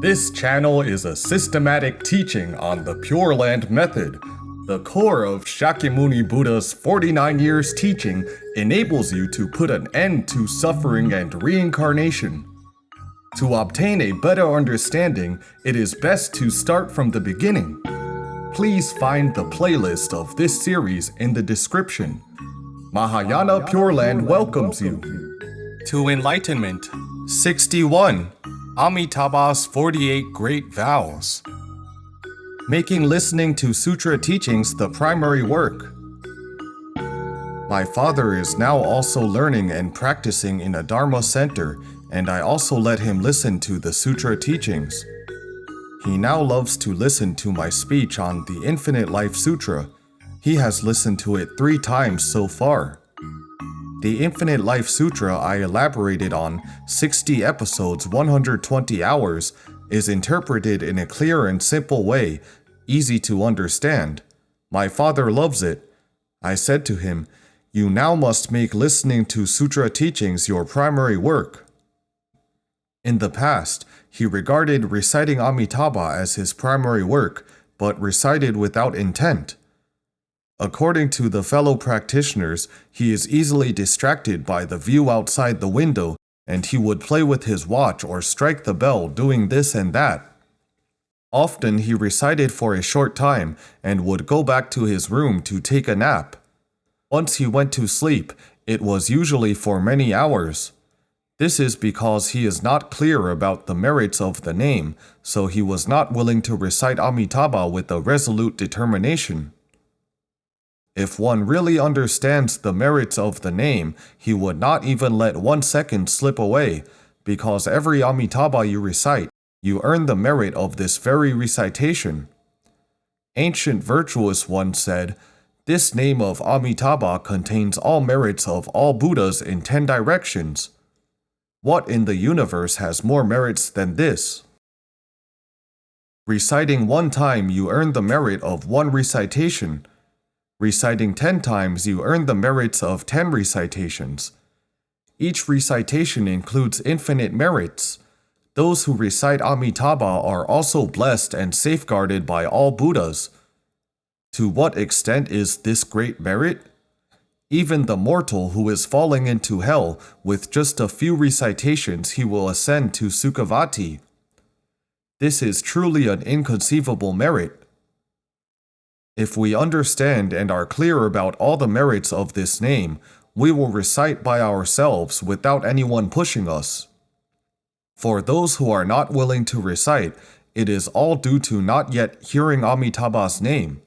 This channel is a systematic teaching on the Pure Land method. The core of Shakyamuni Buddha's 49 years teaching enables you to put an end to suffering and reincarnation. To obtain a better understanding, it is best to start from the beginning. Please find the playlist of this series in the description. Mahayana Pure Land welcomes you to Enlightenment 61. Amitabha's 48 Great Vows. Making listening to sutra teachings the primary work. My father is now also learning and practicing in a Dharma center, and I also let him listen to the sutra teachings. He now loves to listen to my speech on the Infinite Life Sutra. He has listened to it 3 times so far. The Infinite Life Sutra I elaborated on 60 episodes, 120 hours, is interpreted in a clear and simple way, easy to understand. My father loves it. I said to him, "You now must make listening to sutra teachings your primary work." In the past, he regarded reciting Amitabha as his primary work, but recited without intent. According to the fellow practitioners, he is easily distracted by the view outside the window, and he would play with his watch or strike the bell doing this and that. Often he recited for a short time and would go back to his room to take a nap. Once he went to sleep, it was usually for many hours. This is because he is not clear about the merits of the name, so he was not willing to recite Amitabha with a resolute determination. If one really understands the merits of the name, he would not even let 1 second slip away, because every Amitabha you recite, you earn the merit of this very recitation. Ancient virtuous once said, "This name of Amitabha contains all merits of all Buddhas in 10 directions. What in the universe has more merits than this?" Reciting 1 time, you earn the merit of 1 recitation. Reciting 10 times, you earn the merits of 10 recitations. Each recitation includes infinite merits. Those who recite Amitabha are also blessed and safeguarded by all Buddhas. To what extent is this great merit? Even the mortal who is falling into hell, with just a few recitations he will ascend to Sukhavati. This is truly an inconceivable merit. If we understand and are clear about all the merits of this name, we will recite by ourselves without anyone pushing us. For those who are not willing to recite, it is all due to not yet hearing Amitabha's name.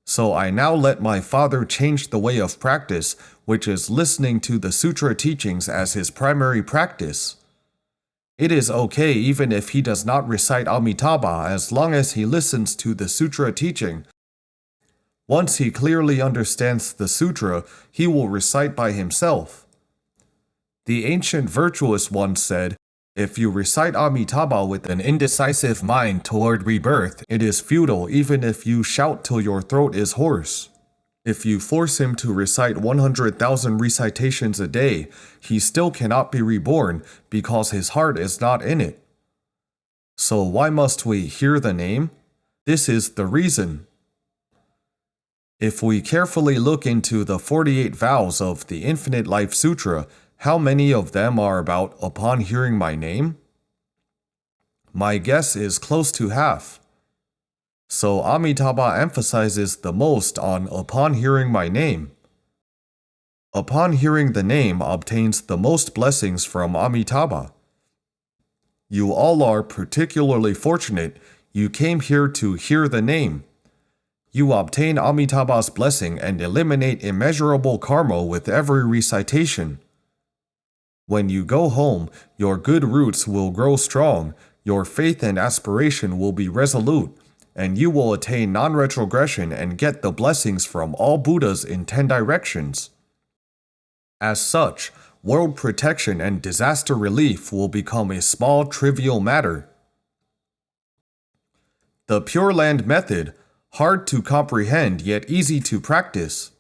So I now let my father change the way of practice, which is listening to the sutra teachings as his primary practice. It is okay even if he does not recite Amitabha as long as he listens to the sutra teaching. Once he clearly understands the sutra, he will recite by himself. The ancient virtuous once said, "If you recite Amitabha with an indecisive mind toward rebirth, it is futile even if you shout till your throat is hoarse. If you force him to recite 100,000 recitations a day, he still cannot be reborn because his heart is not in it." So why must we hear the name? This is the reason. If we carefully look into the 48 vows of the Infinite Life Sutra, how many of them are about upon hearing my name? My guess is close to half. So Amitabha emphasizes the most on upon hearing my name. Upon hearing the name obtains the most blessings from Amitabha. You all are particularly fortunate. You came here to hear the name. You obtain Amitabha's blessing and eliminate immeasurable karma with every recitation. When you go home, your good roots will grow strong, your faith and aspiration will be resolute, and you will attain non-retrogression and get the blessings from all Buddhas in 10 directions. As such, world protection and disaster relief will become a small, trivial matter. The Pure Land method, hard to comprehend yet easy to practice.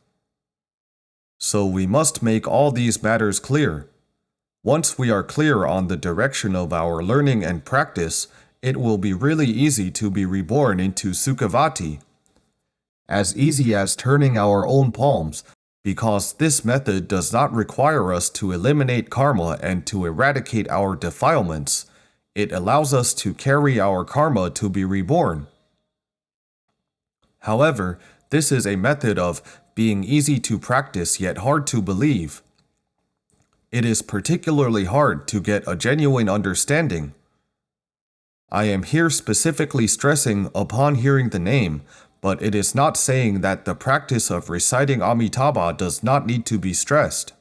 So we must make all these matters clear. Once we are clear on the direction of our learning and practice, it will be really easy to be reborn into Sukhavati. As easy as turning our own palms, because this method does not require us to eliminate karma and to eradicate our defilements. It allows us to carry our karma to be reborn. However, this is a method of being easy to practice yet hard to believe. It is particularly hard to get a genuine understanding. I am here specifically stressing upon hearing the name, but it is not saying that the practice of reciting Amitabha does not need to be stressed.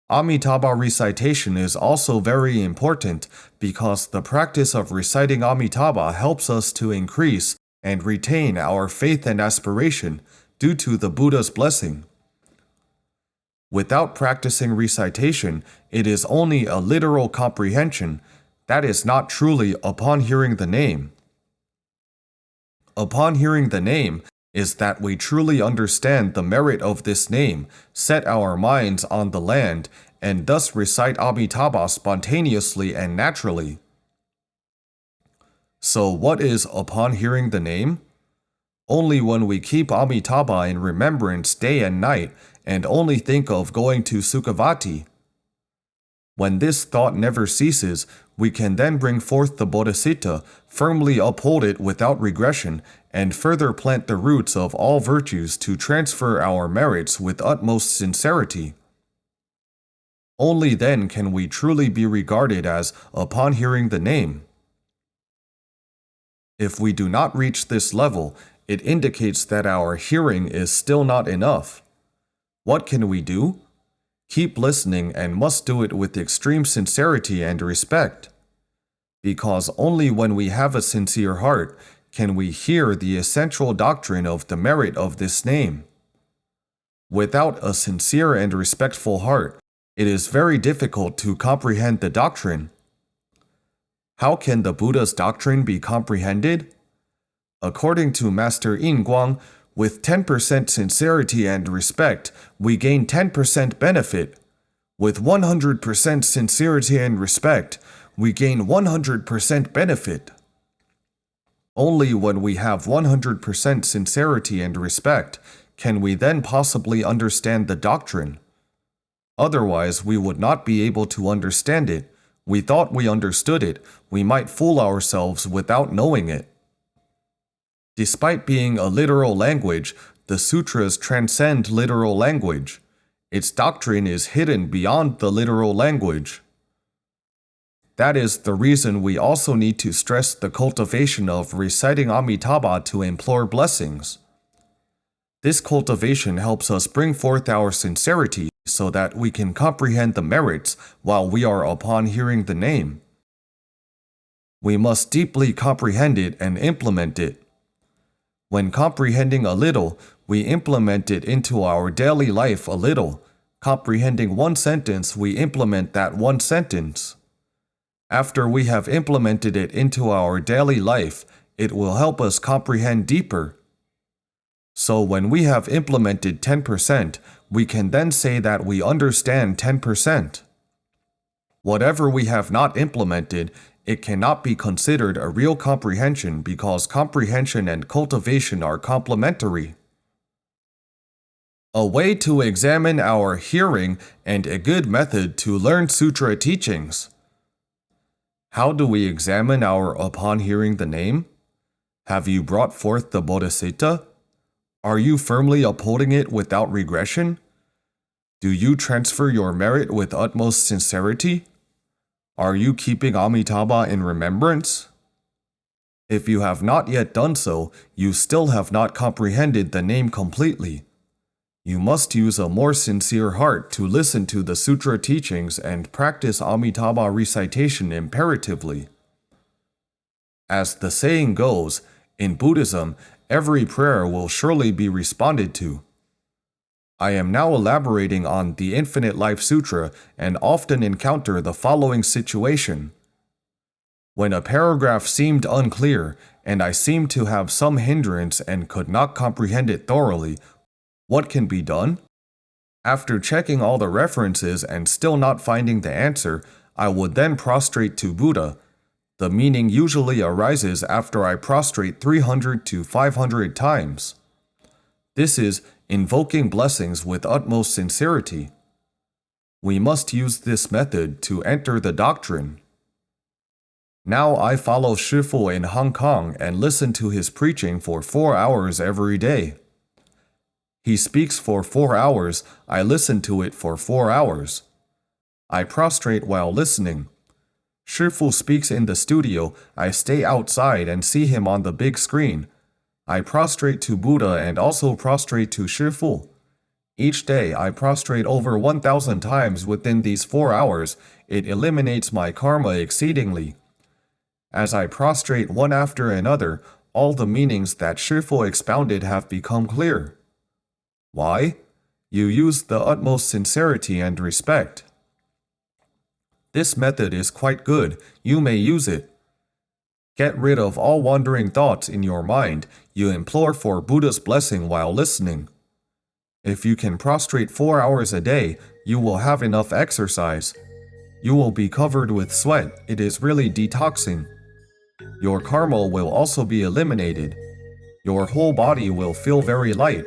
Amitabha recitation is also very important because the practice of reciting Amitabha helps us to increase and retain our faith and aspiration due to the Buddha's blessing. Without practicing recitation, it is only a literal comprehension that is not truly upon hearing the name. Upon hearing the name is that we truly understand the merit of this name, set our minds on the land, and thus recite Amitabha spontaneously and naturally. So what is upon hearing the name? Only when we keep Amitabha in remembrance day and night, and only think of going to Sukhavati. When this thought never ceases, we can then bring forth the Bodhisattva, firmly uphold it without regression, and further plant the roots of all virtues to transfer our merits with utmost sincerity. Only then can we truly be regarded as upon hearing the name. If we do not reach this level, it indicates that our hearing is still not enough. What can we do? Keep listening and must do it with extreme sincerity and respect. Because only when we have a sincere heart can we hear the essential doctrine of the merit of this name. Without a sincere and respectful heart, it is very difficult to comprehend the doctrine. How can the Buddha's doctrine be comprehended? According to Master Yin Guang, with 10% sincerity and respect, we gain 10% benefit. With 100% sincerity and respect, we gain 100% benefit. Only when we have 100% sincerity and respect can we then possibly understand the doctrine. Otherwise, we would not be able to understand it. We thought we understood it. We might fool ourselves without knowing it. Despite being a literal language, the sutras transcend literal language. Its doctrine is hidden beyond the literal language. That is the reason we also need to stress the cultivation of reciting Amitabha to implore blessings. This cultivation helps us bring forth our sincerity so that we can comprehend the merits while we are upon hearing the name. We must deeply comprehend it and implement it. When comprehending a little, we implement it into our daily life a little. Comprehending one sentence, we implement that one sentence. After we have implemented it into our daily life, it will help us comprehend deeper. So when we have implemented 10%, we can then say that we understand 10%. Whatever we have not implemented, it cannot be considered a real comprehension because comprehension and cultivation are complementary. A way to examine our hearing and a good method to learn sutra teachings. How do we examine our upon hearing the name? Have you brought forth the Bodhisattva? Are you firmly upholding it without regression? Do you transfer your merit with utmost sincerity? Are you keeping Amitabha in remembrance? If you have not yet done so, you still have not comprehended the name completely. You must use a more sincere heart to listen to the sutra teachings and practice Amitabha recitation imperatively. As the saying goes, in Buddhism, every prayer will surely be responded to. I am now elaborating on the Infinite Life Sutra and often encounter the following situation. When a paragraph seemed unclear and I seemed to have some hindrance and could not comprehend it thoroughly, what can be done? After checking all the references and still not finding the answer, I would then prostrate to Buddha. The meaning usually arises after I prostrate 300 to 500 times. This is invoking blessings with utmost sincerity. We must use this method to enter the doctrine. Now I follow Shifu in Hong Kong and listen to his preaching for 4 hours every day. He speaks for 4 hours, I listen to it for 4 hours. I prostrate while listening. Shifu speaks in the studio, I stay outside and see him on the big screen. I prostrate to Buddha and also prostrate to Shifu. Each day I prostrate over 1,000 times within these 4 hours. It eliminates my karma exceedingly. As I prostrate one after another, all the meanings that Shifu expounded have become clear. Why? You use the utmost sincerity and respect. This method is quite good. You may use it. Get rid of all wandering thoughts in your mind. You implore for Buddha's blessing while listening. If you can prostrate 4 hours a day, you will have enough exercise. You will be covered with sweat. It is really detoxing. Your karma will also be eliminated. Your whole body will feel very light.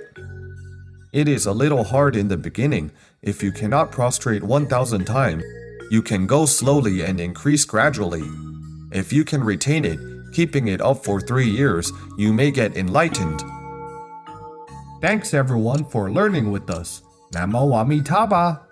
It is a little hard in the beginning. If you cannot prostrate 1,000 times, you can go slowly and increase gradually. If you can retain it, keeping it up for 3 years, you may get enlightened. Thanks everyone for learning with us. Namo Amitabha.